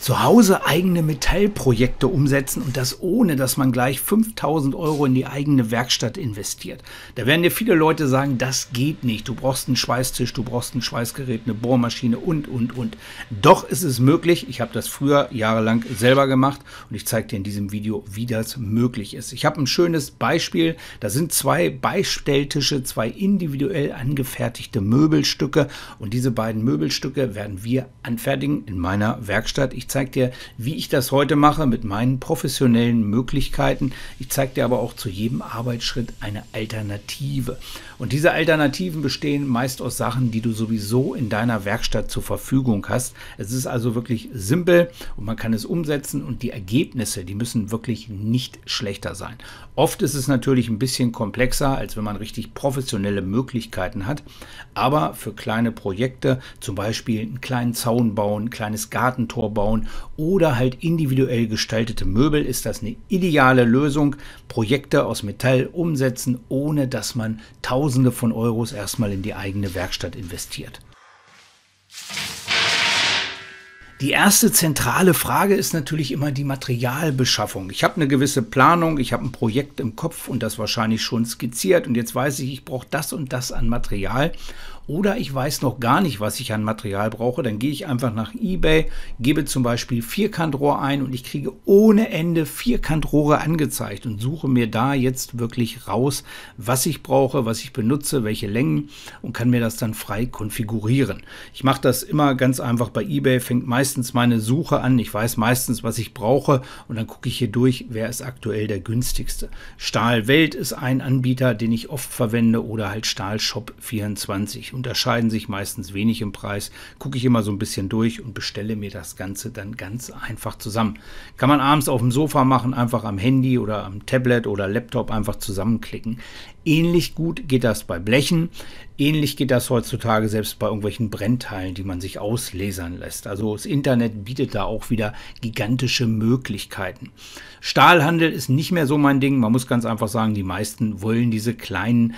Zu Hause eigene Metallprojekte umsetzen und das ohne, dass man gleich 5.000 Euro in die eigene Werkstatt investiert. Da werden dir viele Leute sagen, das geht nicht. Du brauchst einen Schweißtisch, du brauchst ein Schweißgerät, eine Bohrmaschine und. Doch ist es möglich. Ich habe das früher jahrelang selber gemacht und ich zeige dir in diesem Video, wie das möglich ist. Ich habe ein schönes Beispiel. Da sind zwei Beistelltische, zwei individuell angefertigte Möbelstücke und diese beiden Möbelstücke werden wir anfertigen in meiner Werkstatt. Ich zeige dir, wie ich das heute mache mit meinen professionellen Möglichkeiten. Ich zeige dir aber auch zu jedem Arbeitsschritt eine Alternative. Und diese Alternativen bestehen meist aus Sachen, die du sowieso in deiner Werkstatt zur Verfügung hast. Es ist also wirklich simpel und man kann es umsetzen und die Ergebnisse, die müssen wirklich nicht schlechter sein. Oft ist es natürlich ein bisschen komplexer, als wenn man richtig professionelle Möglichkeiten hat. Aber für kleine Projekte, zum Beispiel einen kleinen Zaun bauen, ein kleines Gartentor bauen oder halt individuell gestaltete Möbel, ist das eine ideale Lösung. Projekte aus Metall umsetzen, ohne dass man Tausende von Euros erstmal in die eigene Werkstatt investiert. Die erste zentrale Frage ist natürlich immer die Materialbeschaffung. Ich habe eine gewisse Planung, ich habe ein Projekt im Kopf und das wahrscheinlich schon skizziert und jetzt weiß ich, ich brauche das und das an Material. Oder ich weiß noch gar nicht, was ich an Material brauche. Dann gehe ich einfach nach eBay, gebe zum Beispiel Vierkantrohr ein und ich kriege ohne Ende Vierkantrohre angezeigt und suche mir da jetzt wirklich raus, was ich brauche, was ich benutze, welche Längen und kann mir das dann frei konfigurieren. Ich mache das immer ganz einfach bei eBay, fängt meistens meine Suche an. Ich weiß meistens, was ich brauche und dann gucke ich hier durch, wer ist aktuell der günstigste. Stahlwelt ist ein Anbieter, den ich oft verwende oder halt Stahlshop24. Unterscheiden sich meistens wenig im Preis, gucke ich immer so ein bisschen durch und bestelle mir das Ganze dann ganz einfach zusammen. Kann man abends auf dem Sofa machen, einfach am Handy oder am Tablet oder Laptop einfach zusammenklicken. Ähnlich gut geht das bei Blechen, ähnlich geht das heutzutage selbst bei irgendwelchen Brennteilen, die man sich auslasern lässt. Also das Internet bietet da auch wieder gigantische Möglichkeiten. Stahlhandel ist nicht mehr so mein Ding. Man muss ganz einfach sagen, die meisten wollen diese kleinen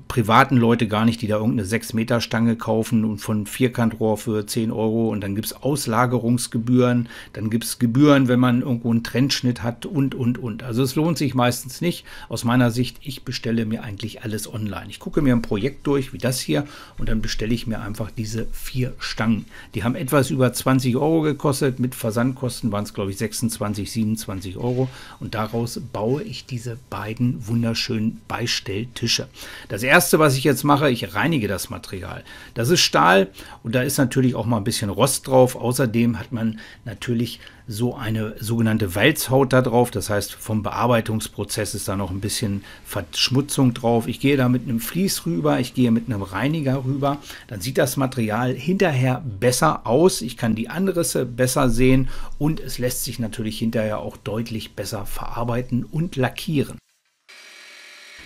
privaten Leute gar nicht, die da irgendeine 6-Meter-Stange kaufen und von Vierkantrohr für 10 Euro und dann gibt es Auslagerungsgebühren, dann gibt es Gebühren, wenn man irgendwo einen Trennschnitt hat und. Also es lohnt sich meistens nicht. Aus meiner Sicht, ich bestelle mir eigentlich alles online. Ich gucke mir ein Projekt durch, wie das hier, und dann bestelle ich mir einfach diese 4 Stangen. Die haben etwas über 20 Euro gekostet, mit Versandkosten waren es glaube ich 26, 27 Euro und daraus baue ich diese beiden wunderschönen Beistelltische. Das erste, was ich jetzt mache, ich reinige das Material. Das ist Stahl und da ist natürlich auch mal ein bisschen Rost drauf. Außerdem hat man natürlich so eine sogenannte Walzhaut da drauf. Das heißt, vom Bearbeitungsprozess ist da noch ein bisschen Verschmutzung drauf. Ich gehe da mit einem Vlies rüber, ich gehe mit einem Reiniger rüber. Dann sieht das Material hinterher besser aus. Ich kann die Anrisse besser sehen und es lässt sich natürlich hinterher auch deutlich besser verarbeiten und lackieren.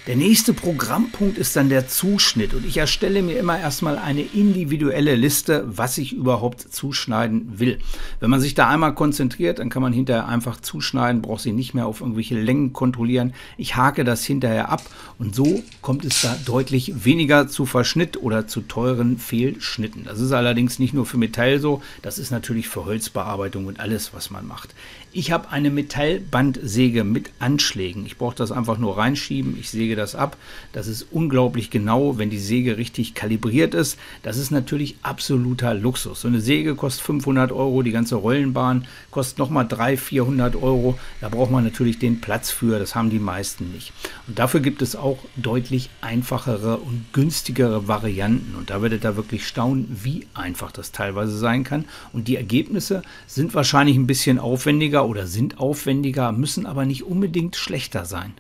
Der nächste Programmpunkt ist dann der Zuschnitt und ich erstelle mir immer erstmal eine individuelle Liste, was ich überhaupt zuschneiden will. Wenn man sich da einmal konzentriert, dann kann man hinterher einfach zuschneiden, braucht sich nicht mehr auf irgendwelche Längen kontrollieren. Ich hake das hinterher ab und so kommt es da deutlich weniger zu Verschnitt oder zu teuren Fehlschnitten. Das ist allerdings nicht nur für Metall so, das ist natürlich für Holzbearbeitung und alles, was man macht. Ich habe eine Metallbandsäge mit Anschlägen. Ich brauche das einfach nur reinschieben. Ich säge das ab. Das ist unglaublich genau, wenn die Säge richtig kalibriert ist. Das ist natürlich absoluter Luxus. So eine Säge kostet 500 Euro, die ganze Rollenbahn kostet nochmal 300, 400 Euro. Da braucht man natürlich den Platz für. Das haben die meisten nicht. Und dafür gibt es auch deutlich einfachere und günstigere Varianten. Und da werdet ihr wirklich staunen, wie einfach das teilweise sein kann. Und die Ergebnisse sind wahrscheinlich ein bisschen aufwendiger oder sind aufwendiger, müssen aber nicht unbedingt schlechter sein.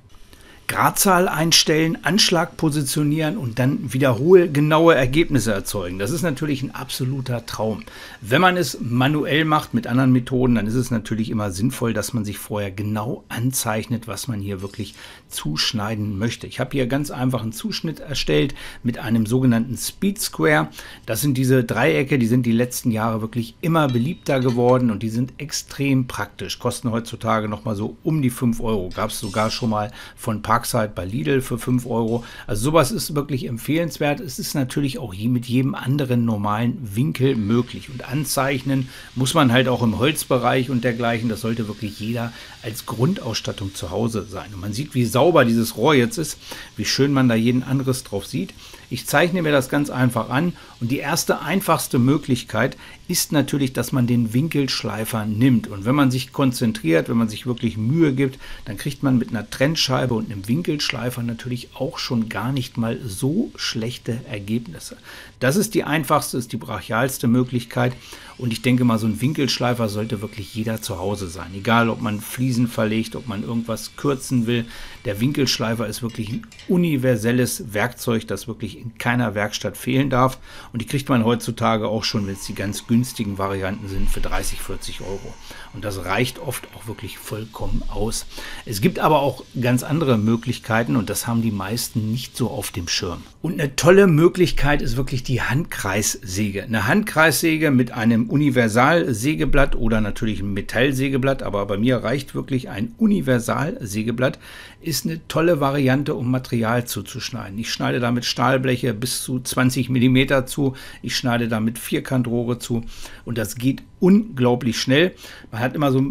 Gradzahl einstellen, Anschlag positionieren und dann wiederholgenaue Ergebnisse erzeugen. Das ist natürlich ein absoluter Traum. Wenn man es manuell macht mit anderen Methoden, dann ist es natürlich immer sinnvoll, dass man sich vorher genau anzeichnet, was man hier wirklich zuschneiden möchte. Ich habe hier ganz einfach einen Zuschnitt erstellt mit einem sogenannten Speed Square. Das sind diese Dreiecke, die sind die letzten Jahre wirklich immer beliebter geworden und die sind extrem praktisch. Kosten heutzutage nochmal so um die 5 Euro. Gab es sogar schon mal von Park Parkside bei Lidl für 5 Euro. Also sowas ist wirklich empfehlenswert. Es ist natürlich auch mit jedem anderen normalen Winkel möglich. Und anzeichnen muss man halt auch im Holzbereich und dergleichen. Das sollte wirklich jeder als Grundausstattung zu Hause sein. Und man sieht, wie sauber dieses Rohr jetzt ist, wie schön man da jeden Anriss drauf sieht. Ich zeichne mir das ganz einfach an und die erste einfachste Möglichkeit ist natürlich, dass man den Winkelschleifer nimmt. Und wenn man sich konzentriert, wenn man sich wirklich Mühe gibt, dann kriegt man mit einer Trennscheibe und einem Winkelschleifer natürlich auch schon gar nicht mal so schlechte Ergebnisse. Das ist die einfachste, ist die brachialste Möglichkeit. Und ich denke mal, so ein Winkelschleifer sollte wirklich jeder zu Hause sein. Egal, ob man Fliesen verlegt, ob man irgendwas kürzen will. Der Winkelschleifer ist wirklich ein universelles Werkzeug, das wirklich in keiner Werkstatt fehlen darf. Und die kriegt man heutzutage auch schon, wenn es die ganz günstigen Varianten sind, für 30, 40 Euro. Und das reicht oft auch wirklich vollkommen aus. Es gibt aber auch ganz andere Möglichkeiten und das haben die meisten nicht so auf dem Schirm. Und eine tolle Möglichkeit ist wirklich die Handkreissäge. Eine Handkreissäge mit einem Universalsägeblatt oder natürlich ein Metallsägeblatt, aber bei mir reicht wirklich ein Universalsägeblatt, ist eine tolle Variante, um Material zuzuschneiden. Ich schneide damit Stahlbleche bis zu 20 mm zu, ich schneide damit Vierkantrohre zu und das geht unglaublich schnell. Man hat immer so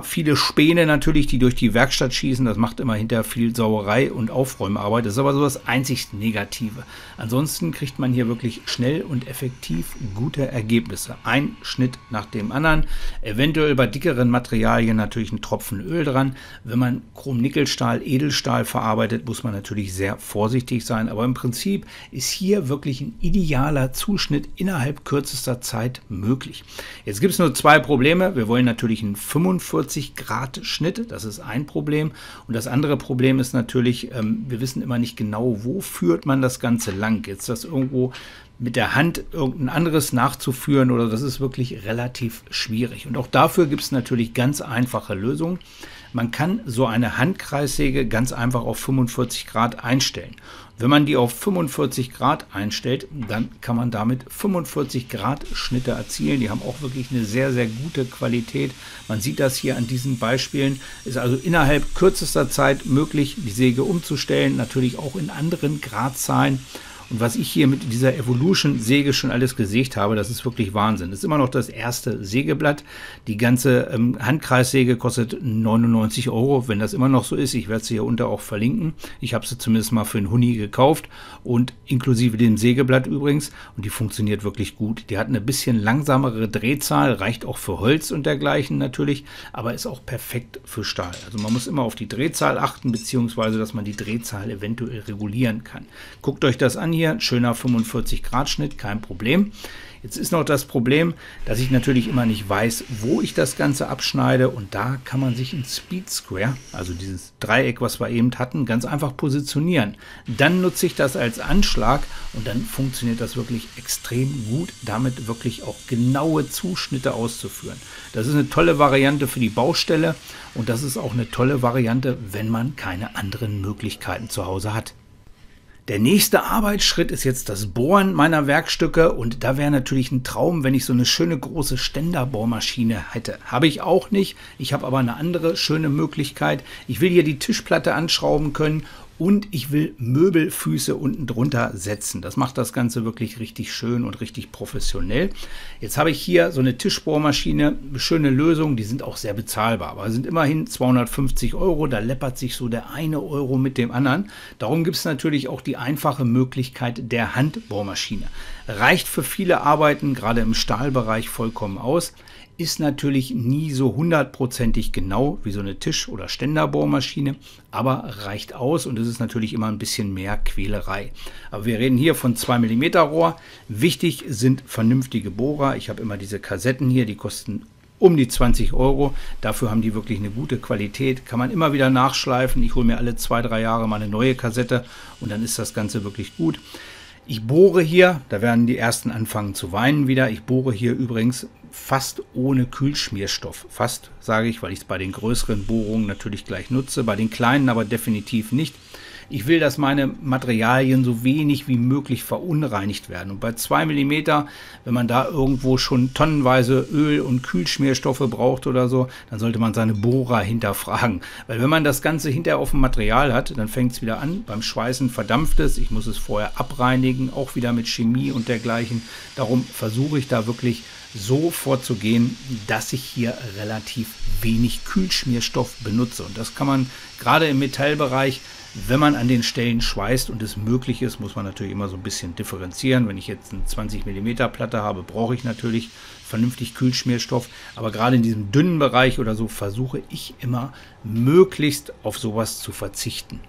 viele Späne natürlich, die durch die Werkstatt schießen. Das macht immer hinterher viel Sauerei und Aufräumarbeit. Das ist aber so das einzig Negative. Ansonsten kriegt man hier wirklich schnell und effektiv gute Ergebnisse. Ein Schnitt nach dem anderen. Eventuell bei dickeren Materialien natürlich ein Tropfen Öl dran. Wenn man Chrom-Nickelstahl, Edelstahl verarbeitet, muss man natürlich sehr vorsichtig sein. Aber im Prinzip ist hier wirklich ein idealer Zuschnitt innerhalb kürzester Zeit möglich. Jetzt gibt es nur zwei Probleme. Wir wollen natürlich einen 45 Grad Schnitt, das ist ein Problem. Und das andere Problem ist natürlich, wir wissen immer nicht genau, wo führt man das Ganze lang. Jetzt das irgendwo mit der Hand irgendein anderes nachzuführen oder das ist wirklich relativ schwierig. Und auch dafür gibt es natürlich ganz einfache Lösungen. Man kann so eine Handkreissäge ganz einfach auf 45 Grad einstellen. Wenn man die auf 45 Grad einstellt, dann kann man damit 45 Grad Schnitte erzielen. Die haben auch wirklich eine sehr, sehr gute Qualität. Man sieht das hier an diesen Beispielen. Ist also innerhalb kürzester Zeit möglich, die Säge umzustellen, natürlich auch in anderen Gradzahlen. Und was ich hier mit dieser Evolution-Säge schon alles gesägt habe, das ist wirklich Wahnsinn. Das ist immer noch das erste Sägeblatt. Die ganze Handkreissäge kostet 99 Euro, wenn das immer noch so ist. Ich werde sie hier unter auch verlinken. Ich habe sie zumindest mal für einen Huni gekauft und inklusive dem Sägeblatt übrigens. Und die funktioniert wirklich gut. Die hat eine bisschen langsamere Drehzahl, reicht auch für Holz und dergleichen natürlich, aber ist auch perfekt für Stahl. Also man muss immer auf die Drehzahl achten, beziehungsweise dass man die Drehzahl eventuell regulieren kann. Guckt euch das an hier. Ein schöner 45 Grad Schnitt, kein Problem. Jetzt ist noch das Problem, dass ich natürlich immer nicht weiß, wo ich das Ganze abschneide und da kann man sich in Speed Square, also dieses Dreieck, was wir eben hatten, ganz einfach positionieren. Dann nutze ich das als Anschlag und dann funktioniert das wirklich extrem gut, damit wirklich auch genaue Zuschnitte auszuführen. Das ist eine tolle Variante für die Baustelle und das ist auch eine tolle Variante, wenn man keine anderen Möglichkeiten zu Hause hat. Der nächste Arbeitsschritt ist jetzt das Bohren meiner Werkstücke und da wäre natürlich ein Traum, wenn ich so eine schöne große Ständerbohrmaschine hätte. Habe ich auch nicht. Ich habe aber eine andere schöne Möglichkeit. Ich will hier die Tischplatte anschrauben können und ich will Möbelfüße unten drunter setzen. Das macht das Ganze wirklich richtig schön und richtig professionell. Jetzt habe ich hier so eine Tischbohrmaschine, eine schöne Lösung, die sind auch sehr bezahlbar, aber sind immerhin 250 Euro, da läppert sich so der eine Euro mit dem anderen. Darum gibt es natürlich auch die einfache Möglichkeit der Handbohrmaschine. Reicht für viele Arbeiten, gerade im Stahlbereich, vollkommen aus. Ist natürlich nie so hundertprozentig genau wie so eine Tisch- oder Ständerbohrmaschine, aber reicht aus und es ist natürlich immer ein bisschen mehr Quälerei. Aber wir reden hier von 2 mm Rohr. Wichtig sind vernünftige Bohrer. Ich habe immer diese Kassetten hier, die kosten um die 20 Euro. Dafür haben die wirklich eine gute Qualität. Kann man immer wieder nachschleifen. Ich hole mir alle 2-3 Jahre mal eine neue Kassette und dann ist das Ganze wirklich gut. Ich bohre hier, da werden die ersten anfangen zu weinen wieder. Ich bohre hier übrigens fast ohne Kühlschmierstoff. Fast, sage ich, weil ich es bei den größeren Bohrungen natürlich gleich nutze, bei den kleinen aber definitiv nicht. Ich will, dass meine Materialien so wenig wie möglich verunreinigt werden. Und bei 2 Millimeter, wenn man da irgendwo schon tonnenweise Öl und Kühlschmierstoffe braucht oder so, dann sollte man seine Bohrer hinterfragen. Weil wenn man das Ganze hinterher auf dem Material hat, dann fängt es wieder an. Beim Schweißen verdampft es. Ich muss es vorher abreinigen, auch wieder mit Chemie und dergleichen. Darum versuche ich da wirklich so vorzugehen, dass ich hier relativ wenig Kühlschmierstoff benutze. Und das kann man gerade im Metallbereich, wenn man an den Stellen schweißt und es möglich ist, muss man natürlich immer so ein bisschen differenzieren. Wenn ich jetzt eine 20 mm Platte habe, brauche ich natürlich vernünftig Kühlschmierstoff. Aber gerade in diesem dünnen Bereich oder so versuche ich immer möglichst auf sowas zu verzichten.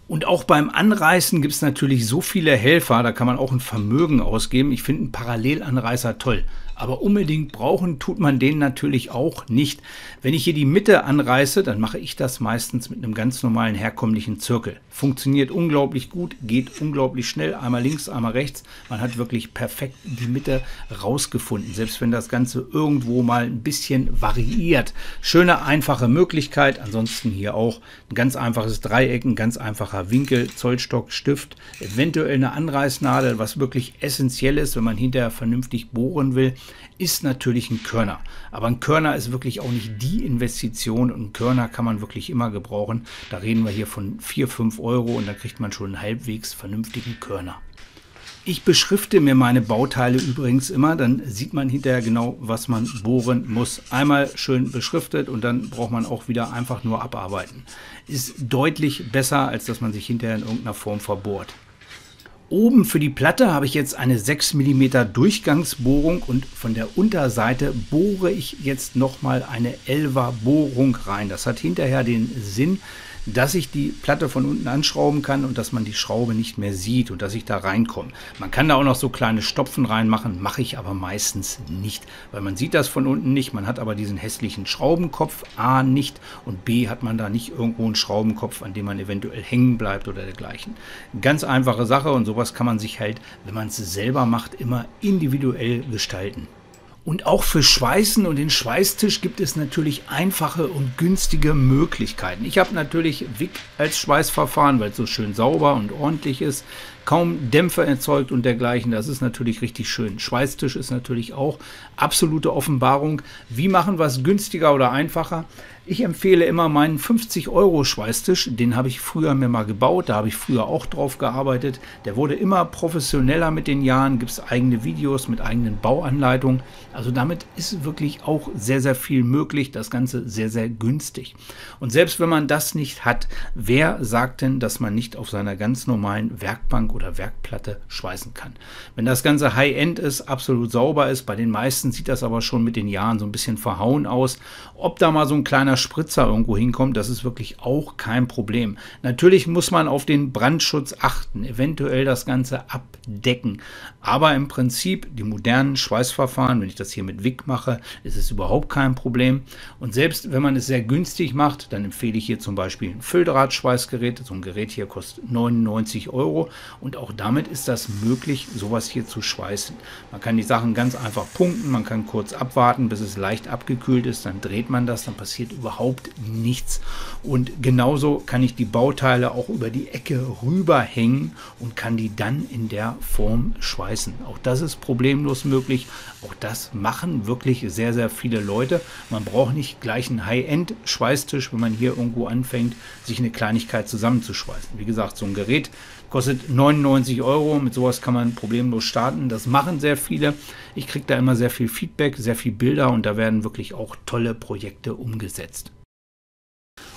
Und auch beim Anreißen gibt es natürlich so viele Helfer, da kann man auch ein Vermögen ausgeben. Ich finde einen Parallelanreißer toll. Aber unbedingt brauchen tut man den natürlich auch nicht. Wenn ich hier die Mitte anreiße, dann mache ich das meistens mit einem ganz normalen herkömmlichen Zirkel. Funktioniert unglaublich gut, geht unglaublich schnell, einmal links, einmal rechts. Man hat wirklich perfekt die Mitte rausgefunden, selbst wenn das Ganze irgendwo mal ein bisschen variiert. Schöne, einfache Möglichkeit. Ansonsten hier auch ein ganz einfaches Dreieck, ein ganz einfacher Winkel, Zollstock, Stift, eventuell eine Anreißnadel, was wirklich essentiell ist, wenn man hinterher vernünftig bohren will, ist natürlich ein Körner. Aber ein Körner ist wirklich auch nicht die Investition und einen Körner kann man wirklich immer gebrauchen. Da reden wir hier von 4, 5 Euro und da kriegt man schon einen halbwegs vernünftigen Körner. Ich beschrifte mir meine Bauteile übrigens immer, dann sieht man hinterher genau, was man bohren muss. Einmal schön beschriftet und dann braucht man auch wieder einfach nur abarbeiten. Ist deutlich besser, als dass man sich hinterher in irgendeiner Form verbohrt. Oben für die Platte habe ich jetzt eine 6 mm Durchgangsbohrung und von der Unterseite bohre ich jetzt nochmal eine 11er Bohrung rein. Das hat hinterher den Sinn, dass ich die Platte von unten anschrauben kann und dass man die Schraube nicht mehr sieht und dass ich da reinkomme. Man kann da auch noch so kleine Stopfen reinmachen, mache ich aber meistens nicht, weil man sieht das von unten nicht. Man hat aber diesen hässlichen Schraubenkopf A nicht und B hat man da nicht irgendwo einen Schraubenkopf, an dem man eventuell hängen bleibt oder dergleichen. Ganz einfache Sache und sowas kann man sich halt, wenn man es selber macht, immer individuell gestalten. Und auch für Schweißen und den Schweißtisch gibt es natürlich einfache und günstige Möglichkeiten. Ich habe natürlich Wick als Schweißverfahren, weil es so schön sauber und ordentlich ist. Kaum Dämpfer erzeugt und dergleichen. Das ist natürlich richtig schön. Schweißtisch ist natürlich auch absolute Offenbarung. Wie machen wir es günstiger oder einfacher? Ich empfehle immer meinen 50€ Schweißtisch. Den habe ich früher mir mal gebaut. Da habe ich früher auch drauf gearbeitet. Der wurde immer professioneller mit den Jahren. Gibt es eigene Videos mit eigenen Bauanleitungen. Also damit ist wirklich auch sehr, sehr viel möglich. Das Ganze sehr, sehr günstig. Und selbst wenn man das nicht hat, wer sagt denn, dass man nicht auf seiner ganz normalen Werkbank oder Werkplatte schweißen kann? Wenn das Ganze High-End ist, absolut sauber ist, bei den meisten sieht das aber schon mit den Jahren so ein bisschen verhauen aus. Ob da mal so ein kleiner Spritzer irgendwo hinkommt, das ist wirklich auch kein Problem. Natürlich muss man auf den Brandschutz achten, eventuell das Ganze abdecken. Aber im Prinzip, die modernen Schweißverfahren, wenn ich das hier mit Wick mache, ist es überhaupt kein Problem. Und selbst wenn man es sehr günstig macht, dann empfehle ich hier zum Beispiel ein Fülldrahtschweißgerät. So ein Gerät hier kostet 99€ und auch damit ist das möglich, sowas hier zu schweißen. Man kann die Sachen ganz einfach punkten, man kann kurz abwarten, bis es leicht abgekühlt ist, dann dreht man das, dann passiert überhaupt nichts. Und genauso kann ich die Bauteile auch über die Ecke rüberhängen und kann die dann in der Form schweißen. Auch das ist problemlos möglich. Auch das machen wirklich sehr, sehr viele Leute. Man braucht nicht gleich einen High-End-Schweißtisch, wenn man hier irgendwo anfängt, sich eine Kleinigkeit zusammenzuschweißen. Wie gesagt, so ein Gerät kostet 99€. Mit sowas kann man problemlos starten. Das machen sehr viele. Ich kriege da immer sehr viel Feedback, sehr viel Bilder und da werden wirklich auch tolle Projekte umgesetzt.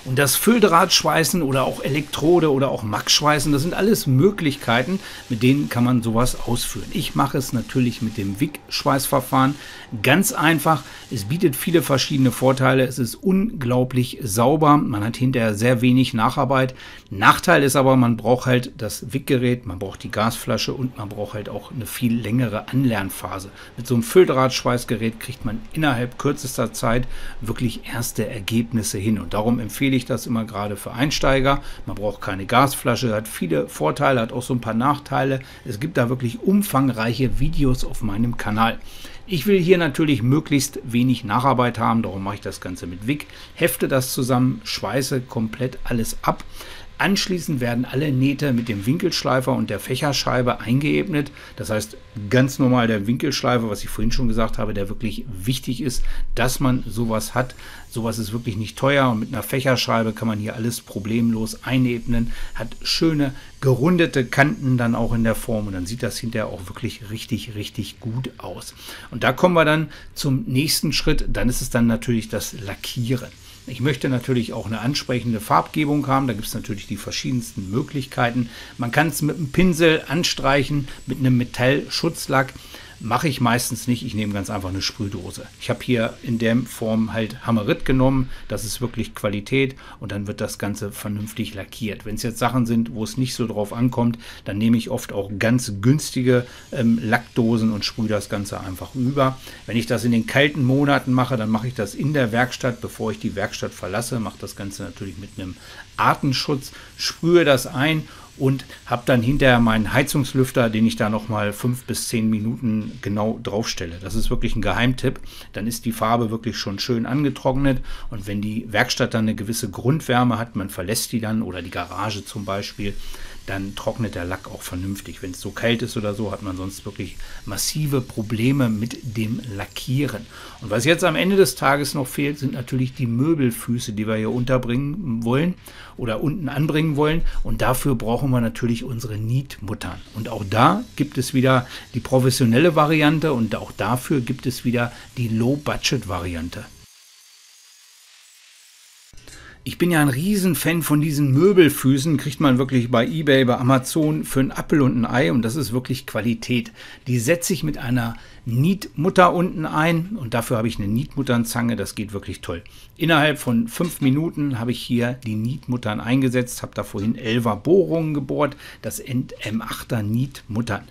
Und das Fülldrahtschweißen oder auch Elektrode oder auch Max-Schweißen, das sind alles Möglichkeiten, mit denen kann man sowas ausführen. Ich mache es natürlich mit dem Wick-Schweißverfahren. Ganz einfach, es bietet viele verschiedene Vorteile, es ist unglaublich sauber, man hat hinterher sehr wenig Nacharbeit. Nachteil ist aber, man braucht halt das Wickgerät, man braucht die Gasflasche und man braucht halt auch eine viel längere Anlernphase. Mit so einem Fülldrahtschweißgerät kriegt man innerhalb kürzester Zeit wirklich erste Ergebnisse hin und darum empfehle empfehle ich das immer gerade für Einsteiger. Man braucht keine Gasflasche, hat viele Vorteile, hat auch so ein paar Nachteile. Es gibt da wirklich umfangreiche Videos auf meinem Kanal. Ich will hier natürlich möglichst wenig Nacharbeit haben, darum mache ich das Ganze mit Wick, hefte das zusammen, schweiße komplett alles ab. Anschließend werden alle Nähte mit dem Winkelschleifer und der Fächerscheibe eingeebnet. Das heißt, ganz normal der Winkelschleifer, was ich vorhin schon gesagt habe, der wirklich wichtig ist, dass man sowas hat. Sowas ist wirklich nicht teuer und mit einer Fächerscheibe kann man hier alles problemlos einebnen. Hat schöne gerundete Kanten dann auch in der Form und dann sieht das hinterher auch wirklich richtig, richtig gut aus. Und da kommen wir dann zum nächsten Schritt. Dann ist es dann natürlich das Lackieren. Ich möchte natürlich auch eine ansprechende Farbgebung haben. Da gibt es natürlich die verschiedensten Möglichkeiten. Man kann es mit einem Pinsel anstreichen, mit einem Metallschutzlack. Mache ich meistens nicht. Ich nehme ganz einfach eine Sprühdose. Ich habe hier in der Form halt Hammerit genommen. Das ist wirklich Qualität und dann wird das Ganze vernünftig lackiert. Wenn es jetzt Sachen sind, wo es nicht so drauf ankommt, dann nehme ich oft auch ganz günstige Lackdosen und sprühe das Ganze einfach über. Wenn ich das in den kalten Monaten mache, dann mache ich das in der Werkstatt, bevor ich die Werkstatt verlasse. Mache das Ganze natürlich mit einem Artenschutz, sprühe das ein und habe dann hinterher meinen Heizungslüfter, den ich da nochmal 5 bis 10 Minuten genau draufstelle. Das ist wirklich ein Geheimtipp. Dann ist die Farbe wirklich schon schön angetrocknet und wenn die Werkstatt dann eine gewisse Grundwärme hat, man verlässt die dann oder die Garage zum Beispiel, dann trocknet der Lack auch vernünftig. Wenn es so kalt ist oder so, hat man sonst wirklich massive Probleme mit dem Lackieren. Und was jetzt am Ende des Tages noch fehlt, sind natürlich die Möbelfüße, die wir hier unterbringen wollen oder unten anbringen wollen. Und dafür brauchen wir natürlich unsere Nietmuttern. Und auch da gibt es wieder die professionelle Variante und auch dafür gibt es wieder die Low-Budget-Variante. Ich bin ja ein Riesenfan von diesen Möbelfüßen, kriegt man wirklich bei eBay, bei Amazon für einen Apfel und ein Ei und das ist wirklich Qualität. Die setze ich mit einer Nietmutter unten ein und dafür habe ich eine Nietmutternzange, das geht wirklich toll. Innerhalb von 5 Minuten habe ich hier die Nietmuttern eingesetzt, habe da vorhin 11er Bohrungen gebohrt, das sind M8er Nietmuttern.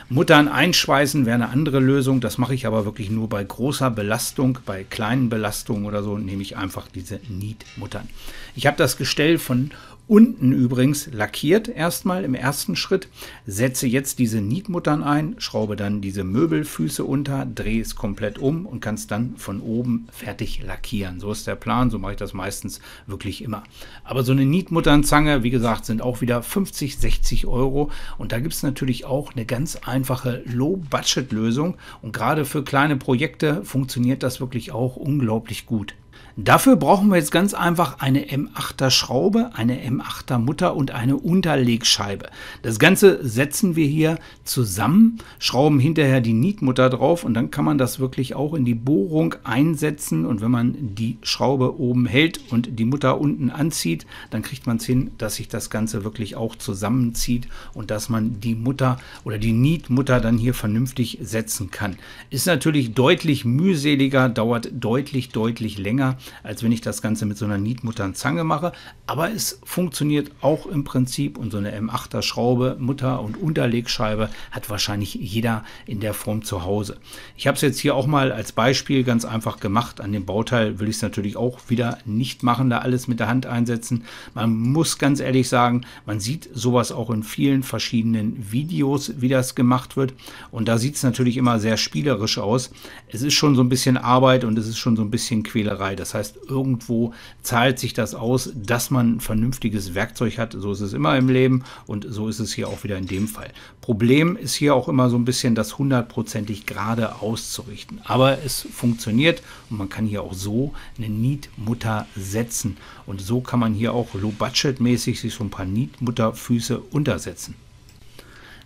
Muttern einschweißen wäre eine andere Lösung, das mache ich aber wirklich nur bei großer Belastung, bei kleinen Belastungen oder so nehme ich einfach diese Nietmuttern. Ich habe das Gestell von unten übrigens lackiert erstmal im ersten Schritt, setze jetzt diese Nietmuttern ein, schraube dann diese Möbelfüße unter, drehe es komplett um und kann es dann von oben fertig lackieren. So ist der Plan, so mache ich das meistens wirklich immer. Aber so eine Nietmutternzange, wie gesagt, sind auch wieder 50, 60 Euro und da gibt es natürlich auch eine ganz einfache Low-Budget-Lösung und gerade für kleine Projekte funktioniert das wirklich auch unglaublich gut. Dafür brauchen wir jetzt ganz einfach eine M8er Schraube, eine M8er Mutter und eine Unterlegscheibe. Das Ganze setzen wir hier zusammen, schrauben hinterher die Nietmutter drauf und dann kann man das wirklich auch in die Bohrung einsetzen und wenn man die Schraube oben hält und die Mutter unten anzieht, dann kriegt man es hin, dass sich das Ganze wirklich auch zusammenzieht und dass man die Mutter oder die Nietmutter dann hier vernünftig setzen kann. Ist natürlich deutlich mühseliger, dauert deutlich länger, als wenn ich das Ganze mit so einer Nietmutternzange mache, aber es funktioniert auch im Prinzip und so eine M8er Schraube, Mutter und Unterlegscheibe hat wahrscheinlich jeder in der Form zu Hause. Ich habe es jetzt hier auch mal als Beispiel ganz einfach gemacht. An dem Bauteil will ich es natürlich auch wieder nicht machen, da alles mit der Hand einsetzen. Man muss ganz ehrlich sagen, man sieht sowas auch in vielen verschiedenen Videos, wie das gemacht wird und da sieht es natürlich immer sehr spielerisch aus. Es ist schon so ein bisschen Arbeit und es ist schon so ein bisschen Quälerei. Das heißt, irgendwo zahlt sich das aus, dass man ein vernünftiges Werkzeug hat. So ist es immer im Leben und so ist es hier auch wieder in dem Fall. Problem ist hier auch immer so ein bisschen, das 100%ig gerade auszurichten. Aber es funktioniert und man kann hier auch so eine Nietmutter setzen. Und so kann man hier auch low-budget-mäßig sich so ein paar Nietmutterfüße untersetzen.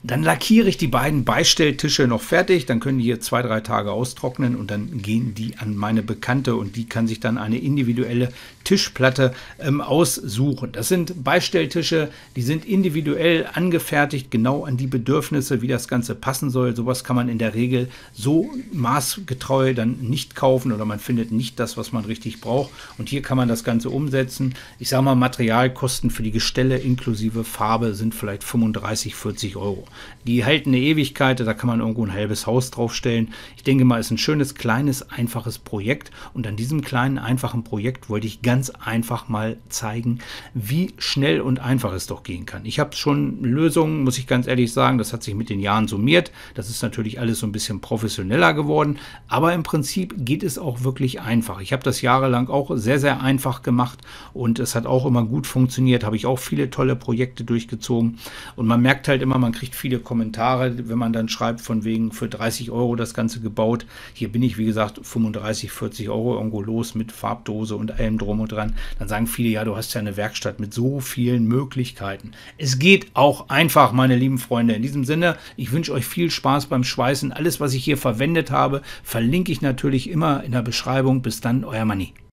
Dann lackiere ich die beiden Beistelltische noch fertig, dann können die hier 2-3 Tage austrocknen und dann gehen die an meine Bekannte und die kann sich dann eine individuelle Tischplatte aussuchen. Das sind Beistelltische, die sind individuell angefertigt, genau an die Bedürfnisse, wie das Ganze passen soll. Sowas kann man in der Regel so maßgetreu dann nicht kaufen oder man findet nicht das, was man richtig braucht. Und hier kann man das Ganze umsetzen. Ich sage mal, Materialkosten für die Gestelle inklusive Farbe sind vielleicht 35, 40 Euro. Die halten eine Ewigkeit, da kann man irgendwo ein halbes Haus draufstellen. Ich denke mal, es ist ein schönes, kleines, einfaches Projekt. Und an diesem kleinen, einfachen Projekt wollte ich ganz einfach mal zeigen, wie schnell und einfach es doch gehen kann. Ich habe schon Lösungen, muss ich ganz ehrlich sagen, das hat sich mit den Jahren summiert. Das ist natürlich alles so ein bisschen professioneller geworden, aber im Prinzip geht es auch wirklich einfach. Ich habe das jahrelang auch sehr, sehr einfach gemacht und es hat auch immer gut funktioniert, habe ich auch viele tolle Projekte durchgezogen und man merkt halt immer, man kriegt viele Kommentare, wenn man dann schreibt von wegen für 30 Euro das Ganze gebaut. Hier bin ich, wie gesagt, 35, 40 Euro irgendwo los mit Farbdose und allem drum und dran. Dann sagen viele, ja, du hast ja eine Werkstatt mit so vielen Möglichkeiten. Es geht auch einfach, meine lieben Freunde. In diesem Sinne, ich wünsche euch viel Spaß beim Schweißen. Alles, was ich hier verwendet habe, verlinke ich natürlich immer in der Beschreibung. Bis dann, euer Manni.